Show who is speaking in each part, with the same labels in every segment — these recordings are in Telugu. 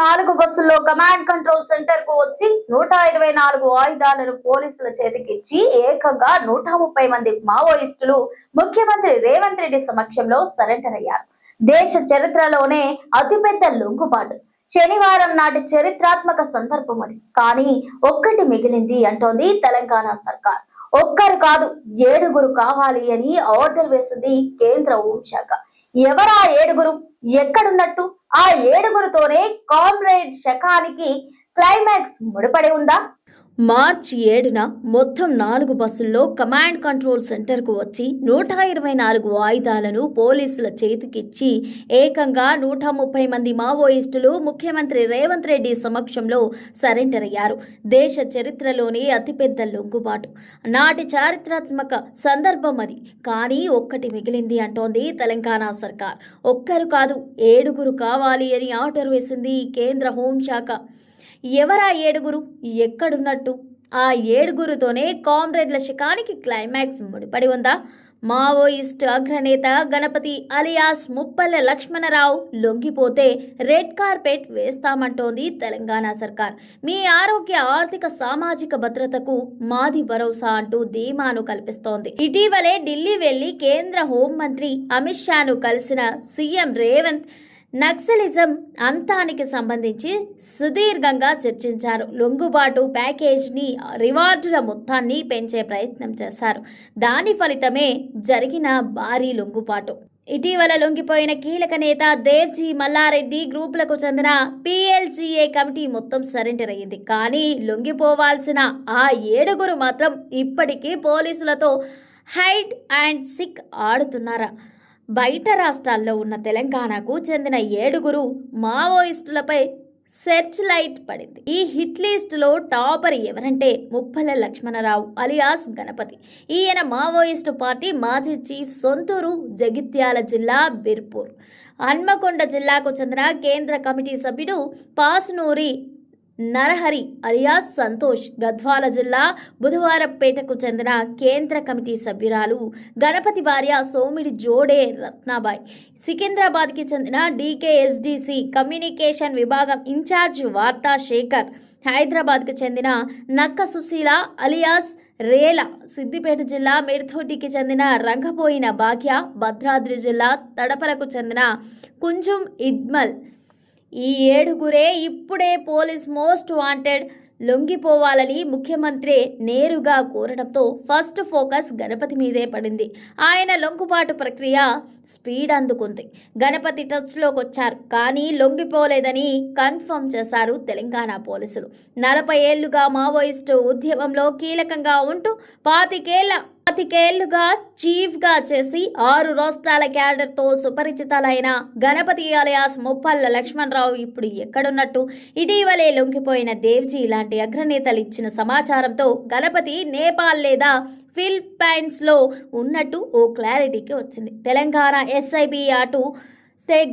Speaker 1: 4 బస్సుల్లో కమాండ్ కంట్రోల్ సెంటర్ కు వచ్చి 124 ఆయుధాలను పోలీసుల చేతికిచ్చి ఏకంగా 130 మంది మావోయిస్టులు ముఖ్యమంత్రి రేవంత్ రెడ్డి సమక్షంలో సరెండర్ అయ్యారు. దేశ చరిత్రలోనే అతిపెద్ద లొంగుబాటు. శనివారం నాటి చరిత్రాత్మక సందర్భం అది. కానీ ఒక్కటి మిగిలింది అంటోంది తెలంగాణ సర్కార్. ఒక్కరు కాదు 7 కావాలి అని ఆర్డర్ వేసింది కేంద్ర హోంశాఖ. ఎవరా 7? ఎక్కడున్నట్టు? ఆ 7తోనే కామ్రేడ్ శకానికి క్లైమాక్స్ ముడిపడి ఉందా? మార్చి 7న మొత్తం 4 బస్సుల్లో కమాండ్ కంట్రోల్ సెంటర్కు వచ్చి 124 ఆయుధాలను పోలీసుల చేతికిచ్చి ఏకంగా 130 మంది మావోయిస్టులు ముఖ్యమంత్రి రేవంత్ రెడ్డి సమక్షంలో సరెండర్ అయ్యారు. దేశ చరిత్రలోనే అతిపెద్ద లొంగుబాటు. నాటి చారిత్రాత్మక సందర్భం అది. కానీ ఒక్కటి మిగిలింది అంటోంది తెలంగాణ సర్కార్. ఒక్కరు కాదు 7 కావాలి అని ఆర్డర్ వేసింది కేంద్ర హోంశాఖ. ఎవరా 7? ఎక్కడున్నట్టు? ఆ 7తోనే కామ్రేడ్ల శకానికి క్లైమాక్స్ ముడిపడి ఉందా? మావోయిస్ట్ అగ్రనేత గణపతి అలియాస్ ముప్పల్ల లక్ష్మణరావు లొంగిపోతే రెడ్ కార్పెట్ వేస్తామంటోంది తెలంగాణ సర్కార్. మీ ఆరోగ్య, ఆర్థిక, సామాజిక భద్రతకు మాది భరోసా అంటూ ధీమాను కల్పిస్తోంది. ఇటీవలే ఢిల్లీ వెళ్లి కేంద్ర హోంమంత్రి అమిత్ షాను కలిసిన సీఎం రేవంత్ నక్సలిజం అంతానికి సంబంధించి సుదీర్ఘంగా చర్చించారు. లొంగుబాటు ప్యాకేజ్ని, రివార్డుల మొత్తాన్ని పెంచే ప్రయత్నం చేశారు. దాని ఫలితమే జరిగిన భారీ లొంగుబాటు. ఇటీవల లొంగిపోయిన కీలక నేత దేవ్జీ మల్లారెడ్డి గ్రూపులకు చెందిన PLGA కమిటీ మొత్తం సరెండర్ అయ్యింది. కానీ లొంగిపోవాల్సిన ఆ 7 మాత్రం ఇప్పటికీ పోలీసులతో హైడ్ అండ్ సిక్ ఆడుతున్నారా? బయట రాష్ట్రాల్లో ఉన్న తెలంగాణకు చెందిన 7 మావోయిస్టులపై సెర్చ్ లైట్ పడింది. ఈ హిట్ లిస్టులో టాపర్ ఎవరంటే ముప్పల్ల లక్ష్మణరావు అలియాస్ గణపతి. ఈయన మావోయిస్టు పార్టీ మాజీ చీఫ్, సొంతూరు జగిత్యాల జిల్లా బిర్పూర్. హన్మకొండ జిల్లాకు చెందిన కేంద్ర కమిటీ సభ్యుడు పాసునూరి నరహరి అలియాస్ సంతోష్. గద్వాల జిల్లా బుధవారపేటకు చెందిన కేంద్ర కమిటీ సభ్యురాలు గణపతి భార్య సోమిడి జోడే రత్నాబాయ్. సికింద్రాబాద్కి చెందిన DKSDC కమ్యూనికేషన్ విభాగం ఇన్ఛార్జ్ వార్తా శేఖర్. హైదరాబాద్కు చెందిన నక్క సుశీల అలియాస్ రేల. సిద్దిపేట జిల్లా మిర్తోటికి చెందిన రంగపోయిన భాగ్య. భద్రాద్రి జిల్లా తడపలకు చెందిన కుంజుం ఇద్మల్. ఈ 7 ఇప్పుడే పోలీస్ మోస్ట్ వాంటెడ్. లొంగిపోవాలని ముఖ్యమంత్రి నేరుగా కోరడంతో ఫస్ట్ ఫోకస్ గణపతి మీదే పడింది. ఆయన లొంగుబాటు ప్రక్రియ స్పీడ్ అందుకుంది. గణపతి టచ్లోకి వచ్చారు, కానీ లొంగిపోలేదని కన్ఫర్మ్ చేశారు తెలంగాణ పోలీసులు. 40 ఏళ్లుగా మావోయిస్టు ఉద్యమంలో కీలకంగా ఉంటూ 25 ఏళ్లుగా చీఫ్గా చేసి 6 రాష్ట్రాల క్యాడర్తో సుపరిచితులైన గణపతి అలియాస్ ముప్పల్ల లక్ష్మణరావు ఇప్పుడు ఎక్కడున్నట్టు? ఇటీవలే లొంగిపోయిన దేవ్జీ లాంటి అగ్రనేతలు ఇచ్చిన సమాచారంతో గణపతి నేపాల్ లేదా ఫిలిప్పైన్స్లో ఉన్నట్టు ఓ క్లారిటీకి వచ్చింది. తెలంగాణ SIB అటు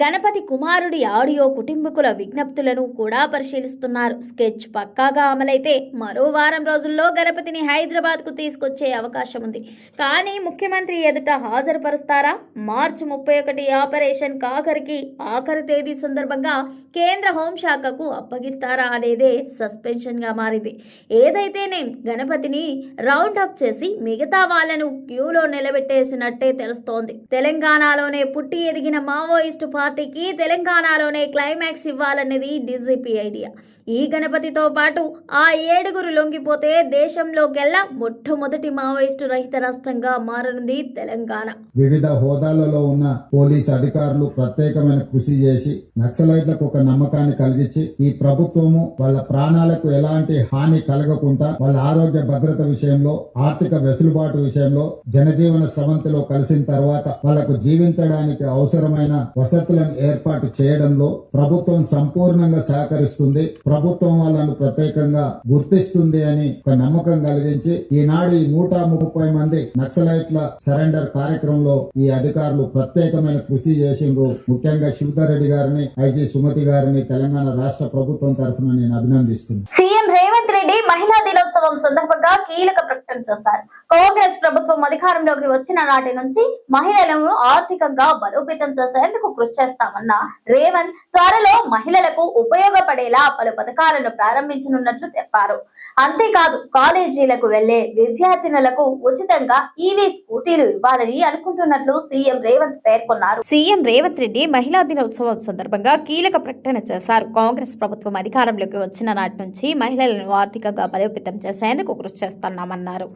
Speaker 1: గణపతి కుమారుడి ఆడియో కుటుంబీకుల విజ్ఞప్తులను కూడా పరిశీలిస్తున్నారు. స్కెచ్ పక్కాగా అమలైతే మరో వారం రోజుల్లో గణపతిని హైదరాబాద్కు తీసుకొచ్చే అవకాశం ఉంది. కానీ ముఖ్యమంత్రి ఎదుట హాజరుపరుస్తారా? మార్చి 31 ఆపరేషన్ కాకరికి ఆఖరి తేదీ సందర్భంగా కేంద్ర హోంశాఖకు అప్పగిస్తారా అనేదే సస్పెన్షన్గా మారింది. ఏదైతేనే గణపతిని రౌండ్ అప్ చేసి మిగతా వాళ్లను క్యూలో నిలబెట్టేసినట్టే తెలుస్తోంది. తెలంగాణలోనే పుట్టి ఎదిగిన మావోయిస్టు పార్టీకి తెలంగాణలోనే క్లైమాక్స్ ఇవ్వాలనేది DGP ఐడియా. ఈ గణపతితో పాటు ఆ 7 లొంగిపోతే దేశంలోకెల్లా మొట్టమొదటి మావోయిస్టు రహిత రాష్ట్రంగా మారనుంది తెలంగాణ.
Speaker 2: వివిధ హోదాలలో ఉన్న పోలీసు అధికారులు ప్రత్యేకమైన కృషి చేసి నక్సలైట్లకు ఒక నమ్మకాన్ని కలిగించి ఈ ప్రభుత్వము వాళ్ళ ప్రాణాలకు ఎలాంటి హాని కలగకుండా వాళ్ళ ఆరోగ్య భద్రత విషయంలో, ఆర్థిక వెసులుబాటు విషయంలో, జనజీవన స్రవంతిలో కలిసిన తర్వాత వాళ్లకు జీవించడానికి అవసరమైన వసతులను ఏర్పాటు చేయడంలో ప్రభుత్వం సంపూర్ణంగా సహకరిస్తుంది. ప్రభుత్వం వాళ్ళను ప్రత్యేకంగా గుర్తిస్తుంది అని ఒక నమ్మకం కలిగించి ఈనాడు ఈ 130 మంది నక్సలైట్ల సరెండర్ కార్యక్రమంలో ఈ అధికారులు ప్రత్యేకమైన కృషి చేసిండ్రు. ముఖ్యంగా శివధర్ రెడ్డి గారిని, IG సుమతి గారిని తెలంగాణ రాష్ట్ర ప్రభుత్వం తరఫున నేను అభినందిస్తున్నాను.
Speaker 1: సీఎం రేవంత్ రెడ్డి మహిళా దినోత్సవం సందర్భంగా కీలక ప్రకటన చేశారు. కాంగ్రెస్ ప్రభుత్వం అధికారంలోకి వచ్చిన నాటి నుంచి మహిళలను ఆర్థికంగా బలోపేతం చేసేందుకు కృషి చేస్తామన్న రేవంత్ త్వరలో మహిళలకు ఉపయోగపడేలా పలు పథకాలను ప్రారంభించనున్నట్లు చెప్పారు. అంతేకాదు కాలేజీలకు వెళ్లే విద్యార్థినులకు ఉచితంగా ఈవీ స్కూటీలు ఇవ్వాలని అనుకుంటున్నట్లు సీఎం రేవంత్ పేర్కొన్నారు.
Speaker 3: సీఎం రేవంత్ రెడ్డి మహిళా దినోత్సవం సందర్భంగా కీలక ప్రకటన చేశారు. కాంగ్రెస్ ప్రభుత్వం అధికారంలోకి వచ్చిన నాటి నుంచి మహిళలను ఆర్థికంగా బలోపేతం చేసేందుకు కృషి చేస్తున్నామన్నారు.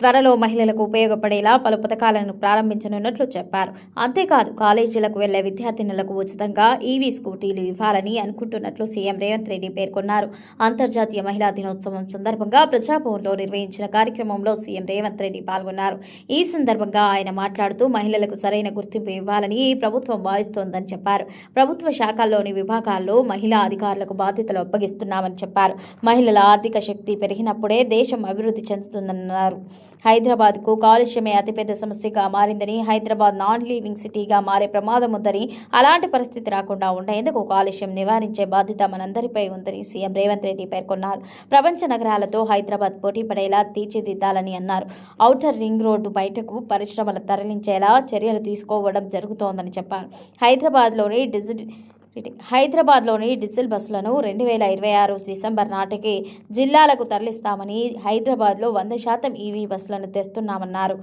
Speaker 3: త్వరలో మహిళలకు ఉపయోగపడేలా పలు పథకాలను ప్రారంభించనున్నట్లు చెప్పారు. అంతేకాదు కాలేజీలకు వెళ్లే విద్యార్థినులకు ఉచితంగా ఈవీ స్కూటీలు ఇవ్వాలని అనుకుంటున్నట్లు సీఎం రేవంత్ రెడ్డి పేర్కొన్నారు. అంతర్జాతీయ మహిళా దినోత్సవం సందర్భంగా ప్రజాభవన్లో నిర్వహించిన కార్యక్రమంలో సీఎం రేవంత్ రెడ్డి పాల్గొన్నారు. ఈ సందర్భంగా ఆయన మాట్లాడుతూ మహిళలకు సరైన గుర్తింపు ఇవ్వాలని ఈ ప్రభుత్వం భావిస్తోందని చెప్పారు. ప్రభుత్వ శాఖల్లోని విభాగాల్లో మహిళా అధికారులకు బాధ్యతలు అప్పగిస్తున్నామని చెప్పారు. మహిళల ఆర్థిక శక్తి పెరిగినప్పుడే దేశం అభివృద్ధి చెందుతుందన్నారు. హైదరాబాద్కు కాలుష్యమే అతిపెద్ద సమస్యగా మారిందని, హైదరాబాద్ నాన్ లివింగ్ సిటీగా మారే ప్రమాదం ఉందని, అలాంటి పరిస్థితి రాకుండా ఉండేందుకు కాలుష్యం నివారించే బాధ్యత మనందరిపై ఉందని సీఎం రేవంత్ రెడ్డి పేర్కొన్నారు. ప్రపంచ నగరాలతో హైదరాబాద్ పోటీ పడేలా తీర్చిదిద్దాలని అన్నారు. ఔటర్ రింగ్ రోడ్డు బయటకు పరిశ్రమలు తరలించేలా చర్యలు తీసుకోవడం జరుగుతోందని చెప్పారు. హైదరాబాద్లోని డీజిల్ బస్సులను 2026 డిసెంబర్ నాటికి జిల్లాలకు తరలిస్తామని, హైదరాబాద్లో 100% ఈవీ బస్సులను తెస్తున్నామన్నారు.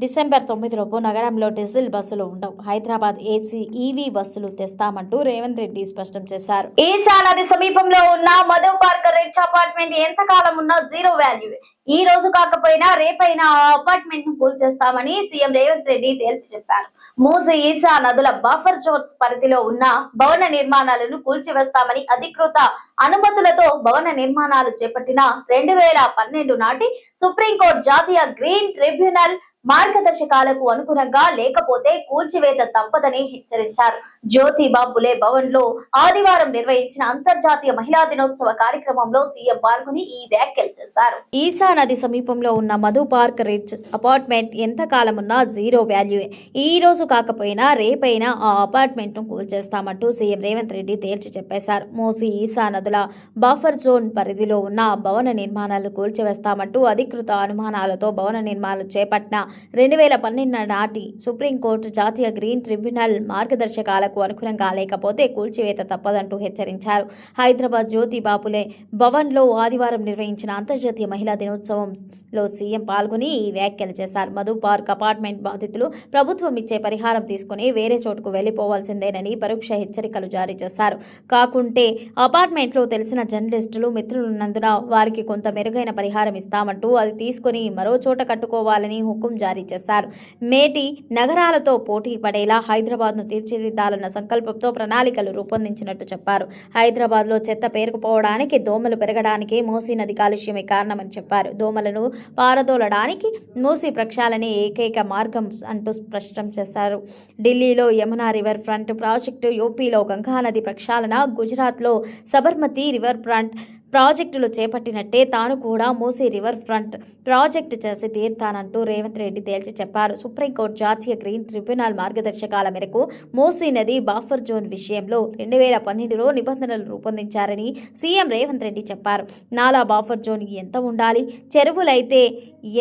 Speaker 3: డిసెంబర్ 9లోపు నగరంలో డీజిల్ బస్సులు ఉండవు. హైదరాబాద్ ఏసీ ఈవీ బస్సులు తెస్తామంటూ రేవంత్ రెడ్డి స్పష్టం చేశారు.
Speaker 1: ఈసా నది సమీపంలో ఉన్న మధు పార్క్ రిచ్ అపార్ట్మెంట్ ఎంతకాలం ఉన్నా జీరో వాల్యూ. ఈ రోజు కాకపోయినా రేపైనా ఆ అపార్ట్మెంట్ ను కూల్చేస్తామని సీఎం రేవంత్ రెడ్డి తేల్చి చెప్పారు. మూసీ ఈసా నదుల బఫర్ జోన్స్ పరిధిలో ఉన్న భవన నిర్మాణాలను కూల్చివేస్తామని, అధికృత అనుమతులతో భవన నిర్మాణాలు చేపట్టిన 2012 నాటి సుప్రీంకోర్టు జాతీయ గ్రీన్ ట్రిబ్యునల్ మార్గదర్శకాలకు అనుగుణంగా లేకపోతే కూల్చివేత తప్పదని హెచ్చరించారు. జ్యోతిబా ఫులే భవన్ లో ఆదివారం నిర్వహించిన అంతర్జాతీయ మహిళా దినోత్సవ కార్యక్రమంలో సీఎం పాల్గొని ఈ వ్యాఖ్యలు చేశారు.
Speaker 3: ఈసా నది సమీపంలో ఉన్న మధు పార్క్ రిచ్ అపార్ట్మెంట్ ఎంతకాలం ఉన్నా జీరో వాల్యూయే. ఈ రోజు కాకపోయినా రేపైనా ఆ అపార్ట్మెంట్ ను కూల్చేస్తామంటూ సీఎం రేవంత్ రెడ్డి తేల్చి చెప్పేశారు. మూసీ ఈసా నదుల బఫర్ జోన్ పరిధిలో ఉన్న భవన నిర్మాణాలను కూల్చివేస్తామంటూ అధికృత అనుమానాలతో భవన నిర్మాణాలు చేపట్టిన 2012 నాటి సుప్రీంకోర్టు జాతీయ గ్రీన్ ట్రిబ్యునల్ మార్గదర్శకాలకు అనుగుణంగా లేకపోతే కూల్చివేత తప్పదంటూ హెచ్చరించారు. హైదరాబాద్ జ్యోతిబా ఫులే భవన్ లో ఆదివారం నిర్వహించిన అంతర్జాతీయ మహిళా దినోత్సవంలో సీఎం పాల్గొని ఈ వ్యాఖ్యలు చేశారు. మధు పార్క్ అపార్ట్మెంట్ బాధితులు ప్రభుత్వం ఇచ్చే పరిహారం తీసుకుని వేరే చోటుకు వెళ్లిపోవాల్సిందేనని పరోక్ష హెచ్చరికలు జారీ చేశారు. కాకుంటే అపార్ట్మెంట్లో తెలిసిన జర్నలిస్టులు మిత్రులున్నందున వారికి కొంత మెరుగైన పరిహారం ఇస్తామంటూ అది తీసుకుని మరో చోట కట్టుకోవాలని హుకుం జారీ చేశారు. మేటి నగరాలతో పోటీ పడేలా హైదరాబాద్ను తీర్చిదిద్దాలన్న సంకల్పంతో ప్రణాళికలు రూపొందించినట్టు చెప్పారు. హైదరాబాద్లో చెత్త పేరుకుపోవడానికి, దోమలు పెరగడానికి మూసీ నది కాలుష్యమే కారణమని చెప్పారు. దోమలను పారదోలడానికి మూసీ ప్రక్షాళనే ఏకైక మార్గం అంటూ స్పష్టం చేశారు. ఢిల్లీలో యమునా రివర్ ఫ్రంట్ ప్రాజెక్టు, యూపీలో గంగానది ప్రక్షాళన, గుజరాత్లో సబర్మతి రివర్ ఫ్రంట్ ప్రాజెక్టులు చేపట్టినట్టే తాను కూడా మూసీ రివర్ ఫ్రంట్ ప్రాజెక్టు చేసి తీర్తానంటూ రేవంత్ రెడ్డి తేల్చి చెప్పారు. సుప్రీంకోర్టు జాతీయ గ్రీన్ ట్రిబ్యునల్ మార్గదర్శకాల మేరకు మూసీ నది బఫర్ జోన్ విషయంలో 2012లో నిబంధనలు రూపొందించారని సీఎం రేవంత్ రెడ్డి చెప్పారు. నాలా బఫర్ జోన్ ఎంత ఉండాలి, చెరువులైతే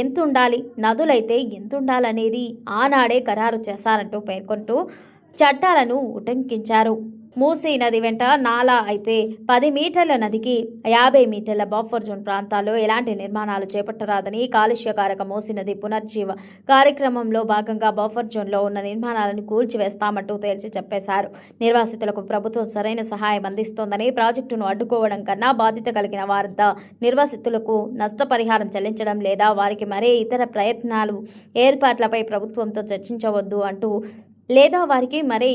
Speaker 3: ఎంతుండాలి, నదులైతే ఎంతుండాలనేది ఆనాడే ఖరారు చేశారంటూ పేర్కొంటూ చట్టాలను ఉటంకించారు. మూసీ నది వెంట నాలా అయితే 10 మీటర్ల నదికి 50 మీటర్ల బఫర్ జోన్ ప్రాంతాల్లో ఎలాంటి నిర్మాణాలు చేపట్టరాదని, కాలుష్యకారక మూసీ నది పునర్జీవ కార్యక్రమంలో భాగంగా బఫర్ జోన్లో ఉన్న నిర్మాణాలను కూల్చివేస్తామంటూ తేల్చి చెప్పేశారు. నిర్వాసితులకు ప్రభుత్వం సరైన సహాయం అందిస్తోందని, ప్రాజెక్టును అడ్డుకోవడం కన్నా బాధ్యత కలిగిన వారంతా నిర్వాసితులకు నష్టపరిహారం చెల్లించడం లేదా వారికి మరే ఇతర ప్రయత్నాలు ఏర్పాట్లపై ప్రభుత్వంతో చర్చించవద్దు అంటూ లేదా వారికి మరే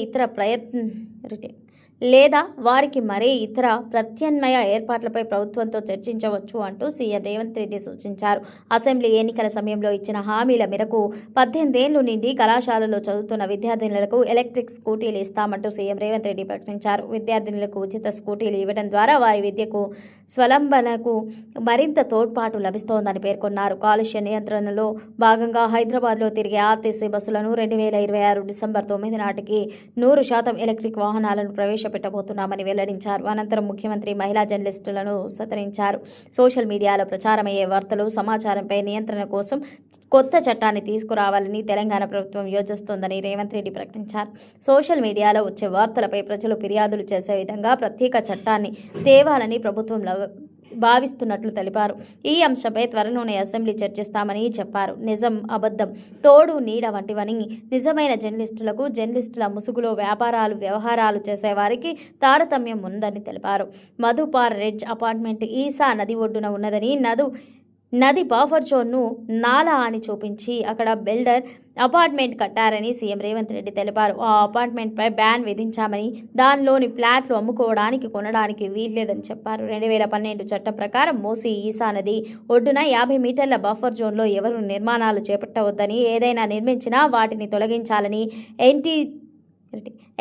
Speaker 3: ఇతర ప్రత్యామ్నాయ ఏర్పాట్లపై ప్రభుత్వంతో చర్చించవచ్చు అంటూ సీఎం రేవంత్ రెడ్డి సూచించారు. అసెంబ్లీ ఎన్నికల సమయంలో ఇచ్చిన హామీల మేరకు 18 ఏళ్లు నిండి కళాశాలలో చదువుతున్న విద్యార్థినులకు ఎలక్ట్రిక్ స్కూటీలు ఇస్తామంటూ సీఎం రేవంత్ రెడ్డి ప్రకటించారు. విద్యార్థినులకు ఉచిత స్కూటీలు ఇవ్వడం ద్వారా వారి విద్యకు, స్వలంబనకు మరింత తోడ్పాటు లభిస్తోందని పేర్కొన్నారు. కాలుష్య నియంత్రణలో భాగంగా హైదరాబాద్లో తిరిగే ఆర్టీసీ బస్సులను 2026 డిసెంబర్ 9 నాటికి 100% ఎలక్ట్రిక్ వాహనాలను ప్రవేశపెట్టారు. ప్రవేశపెట్టబోతున్నామని వెల్లడించారు. అనంతరం ముఖ్యమంత్రి మహిళా జర్నలిస్టులను సత్కరించారు. సోషల్ మీడియాలో ప్రచారమయ్యే వార్తలు, సమాచారంపై నియంత్రణ కోసం కొత్త చట్టాన్ని తీసుకురావాలని తెలంగాణ ప్రభుత్వం యోచిస్తోందని రేవంత్ రెడ్డి ప్రకటించారు. సోషల్ మీడియాలో వచ్చే వార్తలపై ప్రజలు ఫిర్యాదులు చేసే విధంగా ప్రత్యేక చట్టాన్ని తేవాలని ప్రభుత్వం భావిస్తున్నట్లు తెలిపారు. ఈ అంశంపై త్వరలోనే అసెంబ్లీ చర్చిస్తామని చెప్పారు. నిజం, అబద్ధం, తోడు నీడ వంటివని నిజమైన జర్నలిస్టుల ముసుగులో వ్యవహారాలు చేసేవారికి తారతమ్యం ఉందని తెలిపారు. మధుపార్ రిడ్జ్ అపార్ట్మెంట్ ఈసా నది ఒడ్డున ఉన్నదని, నది బఫర్ జోన్ను నాలా అని చూపించి అక్కడ బిల్డర్ అపార్ట్మెంట్ కట్టారని సీఎం రేవంత్ రెడ్డి తెలిపారు. ఆ అపార్ట్మెంట్పై బ్యాన్ విధించామని, దానిలోని ఫ్లాట్లు అమ్ముకోవడానికి, కొనడానికి వీల్లేదని చెప్పారు. 2012 చట్టం ప్రకారం మూసీ ఈసా నది ఒడ్డున 50 మీటర్ల బఫర్ జోన్లో ఎవరు నిర్మాణాలు చేపట్టవద్దని, ఏదైనా నిర్మించినా వాటిని తొలగించాలని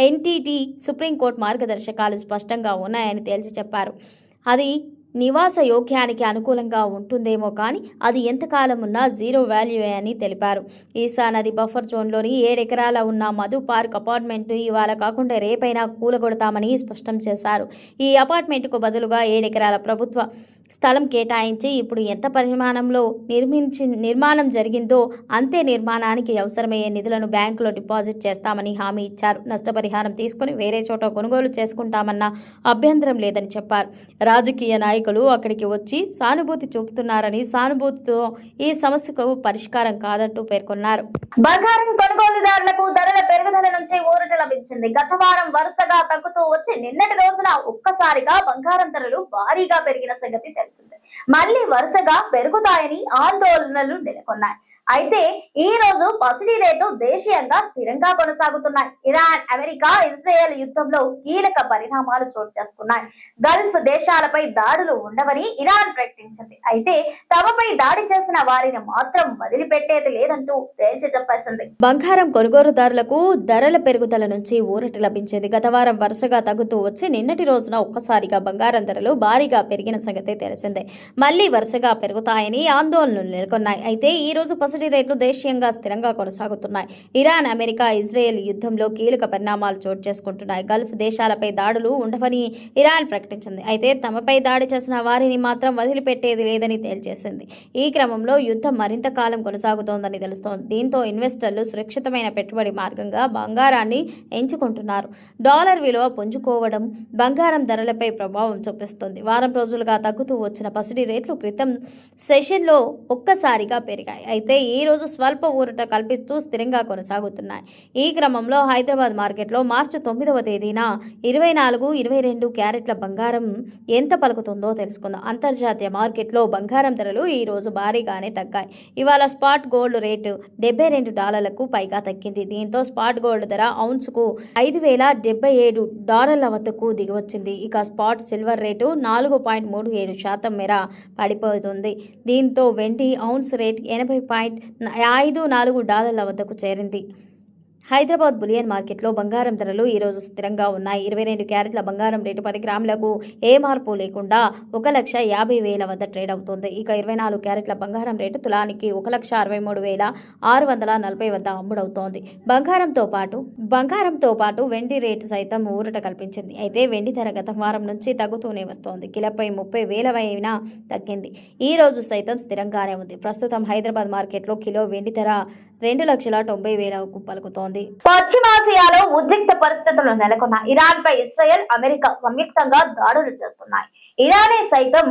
Speaker 3: ఎన్టీటీ సుప్రీంకోర్టు మార్గదర్శకాలు స్పష్టంగా ఉన్నాయని తేల్చి చెప్పారు. అది నివాస యోగ్యానికి అనుకూలంగా ఉంటుందేమో కానీ అది ఎంతకాలం ఉన్నా జీరో వాల్యూ అని తెలిపారు. ఈసా నది బఫర్ జోన్లోని 7 ఎకరాల ఉన్న మధు పార్క్ అపార్ట్మెంట్ను ఇవాళ కాకుండా రేపైనా కూలగొడతామని స్పష్టం చేశారు. ఈ అపార్ట్మెంట్కు బదులుగా 7 ఎకరాల ప్రభుత్వ స్థలం కేటాయించి ఇప్పుడు ఎంత పరిమాణంలో నిర్మాణం జరిగిందో అంతే నిర్మాణానికి అవసరమయ్యే నిధులను బ్యాంకులో డిపాజిట్ చేస్తామని హామీ ఇచ్చారు. నష్టపరిహారం తీసుకుని వేరే చోట కొనుగోలు చేసుకుంటామన్న అభ్యంతరం లేదని చెప్పారు. రాజకీయ నాయకులు అక్కడికి వచ్చి సానుభూతి చూపుతున్నారని, సానుభూతితో ఈ సమస్యకు పరిష్కారం కాదంటూ పేర్కొన్నారు.
Speaker 1: బంగారం కొనుగోలుదారులకు ధరల పెరుగుదల నుంచి ఊరట లభించింది. గత వారం వరుసగా తగ్గుతూ వచ్చి నిన్నటి రోజున ఒక్కసారిగా బంగారం ధరలు భారీగా పెరిగిన సంగతి తెలిసిందే. మళ్లీ వరుసగా పెరుగుతాయని ఆందోళనలు నెలకొన్నాయి. అయితే ఈ రోజు పసిడి రేటు దేశీయంగా స్థిరంగా కొనసాగుతున్నాయి. ఇరాన్, అమెరికా, ఇజ్రాయెల్ యుద్ధంలో కీలక పరిణామాలు చోటు చేసుకున్నాయి. గల్ఫ్ దేశాలపై దాడులు ఉండవని ఇరాన్ ప్రకటించింది. అయితే తమపై దాడి చేసిన వారిని మాత్రం వదిలిపెట్టేది లేదంటూ తేల్చి చెప్పేసింది.
Speaker 3: బంగారం కొనుగోలుదారులకు ధరల పెరుగుదల నుంచి ఊరట లభించింది. గత వారం వరుసగా తగ్గుతూ వచ్చి నిన్నటి రోజున ఒక్కసారిగా బంగారం ధరలు భారీగా పెరిగిన సంగతి తెలిసిందే. మళ్లీ వరుసగా పెరుగుతాయని ఆందోళనలు నెలకొన్నాయి. అయితే ఈ రోజు పసిడి రేట్లు దేశీయంగా స్థిరంగా కొనసాగుతున్నాయి. ఇరాన్, అమెరికా, ఇజ్రాయెల్ యుద్ధంలో కీలక పరిణామాలు చోటు చేసుకుంటున్నాయి. గల్ఫ్ దేశాలపై దాడులు ఉండవని ఇరాన్ ప్రకటించింది. అయితే తమపై దాడి చేసిన వారిని మాత్రం వదిలిపెట్టేది లేదని తేల్చేసింది. ఈ క్రమంలో యుద్ధం మరింత కాలం కొనసాగుతోందని తెలుస్తోంది. దీంతో ఇన్వెస్టర్లు సురక్షితమైన పెట్టుబడి మార్గంగా బంగారాన్ని ఎంచుకుంటున్నారు. డాలర్ విలువ పుంజుకోవడం బంగారం ధరలపై ప్రభావం చూపిస్తుంది. వారం రోజులుగా తగ్గుతూ వచ్చిన పసిడి రేట్లు క్రితం సెషన్లో ఒక్కసారిగా పెరిగాయి. అయితే ఈ రోజు స్వల్ప ఊరట కల్పిస్తూ స్థిరంగా కొనసాగుతున్నాయి. ఈ క్రమంలో హైదరాబాద్ మార్కెట్లో మార్చి 9వ తేదీన 24-22 క్యారెట్ల బంగారం ఎంత పలుకుతుందో తెలుసుకుందాం. అంతర్జాతీయ మార్కెట్లో బంగారం ధరలు ఈ రోజు భారీగానే తగ్గాయి. ఇవాళ స్పాట్ గోల్డ్ రేటు $72 పైగా తగ్గింది. దీంతో స్పాట్ గోల్డ్ ధర ఔన్స్కు $5,077 వద్దకు దిగివచ్చింది. ఇక స్పాట్ సిల్వర్ రేటు 4.37% మేర పడిపోతుంది. దీంతో వెండి ఔన్స్ రేట్ $80.54 వద్దకు చేరింది. హైదరాబాద్ బులియన్ మార్కెట్లో బంగారం ధరలు ఈరోజు స్థిరంగా ఉన్నాయి. 22 క్యారెట్ల బంగారం రేటు 10 గ్రాములకు ఏ మార్పు లేకుండా 1,50,000 వద్ద ట్రేడ్ అవుతుంది. ఇక 24 క్యారెట్ల బంగారం రేటు తులానికి 1,63,640 వద్ద అమ్ముడవుతోంది. బంగారంతో పాటు వెండి రేటు సైతం ఊరట కల్పించింది. అయితే వెండి ధర గత వారం నుంచి తగ్గుతూనే వస్తోంది. కిలోపై 30,000 అయినా తగ్గింది. ఈ రోజు సైతం స్థిరంగానే ఉంది. ప్రస్తుతం హైదరాబాద్ మార్కెట్లో కిలో వెండి ధర 2,90,000కు పలుకుతోంది.
Speaker 1: పశ్చిమాసియాలో ఉద్రిక్త పరిస్థితులు నెలకొన్న ఇరాన్ పై ఇజ్రాయెల్, అమెరికా సంయుక్తంగా దాడులు చేస్తున్నాయి. ఇరానే సైతం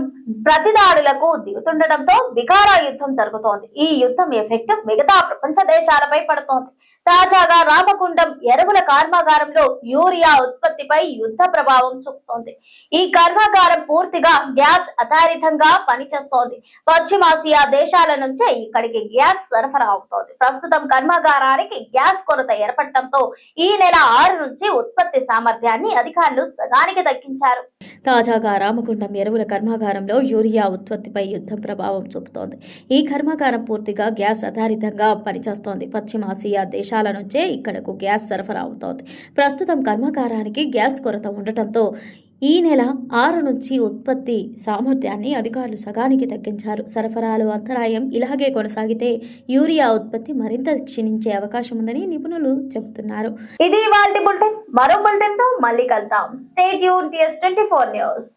Speaker 1: ప్రతి దాడులకు దిగుతుండటంతో వికారా యుద్ధం జరుగుతోంది. ఈ యుద్ధం ఎఫెక్ట్ మిగతా ప్రపంచ దేశాలపై పడుతోంది. తాజాగా రామగుండం ఎరువుల కర్మాగారంలో యూరియా ఉత్పత్తిపై యుద్ధ ప్రభావం చూపుతోంది. ఈ కర్మాగారం పూర్తిగా గ్యాస్ ఆధారితంగా పనిచేస్తోంది. పశ్చిమాసియా దేశాల నుంచే ఇక్కడికి గ్యాస్ సరఫరా అవుతోంది. ప్రస్తుతం కర్మాగారానికి గ్యాస్ కొరత ఏర్పడటంతో ఈ నెల 6 నుంచి ఉత్పత్తి సామర్థ్యాన్ని అధికారులు సగానికి తగ్గించారు.
Speaker 3: తాజాగా రామగుండం ఎరువుల కర్మాగారంలో యూరియా ఉత్పత్తిపై యుద్ధం ప్రభావం చూపుతోంది. ఈ కర్మాగారం పూర్తిగా గ్యాస్ ఆధారితంగా పనిచేస్తోంది. పశ్చిమాసియా దేశాల నుంచే ఇక్కడకు గ్యాస్ సరఫరా అవుతోంది. ప్రస్తుతం కర్మాగారానికి గ్యాస్ కొరత ఉండటంతో ఈ నెల 6 నుంచి ఉత్పత్తి సామర్థ్యాన్ని అధికారులు సగానికి తగ్గించారు. సరఫరాలో అంతరాయం ఇలాగే కొనసాగితే యూరియా ఉత్పత్తి మరింత క్షీణించే అవకాశం ఉందని నిపుణులు చెబుతున్నారు.
Speaker 1: ఇది ఇవాల్టి బులెటిన్. మరో బులెటిన్ తో మళ్ళీ కలుద్దాం. Stay tune TS24 news.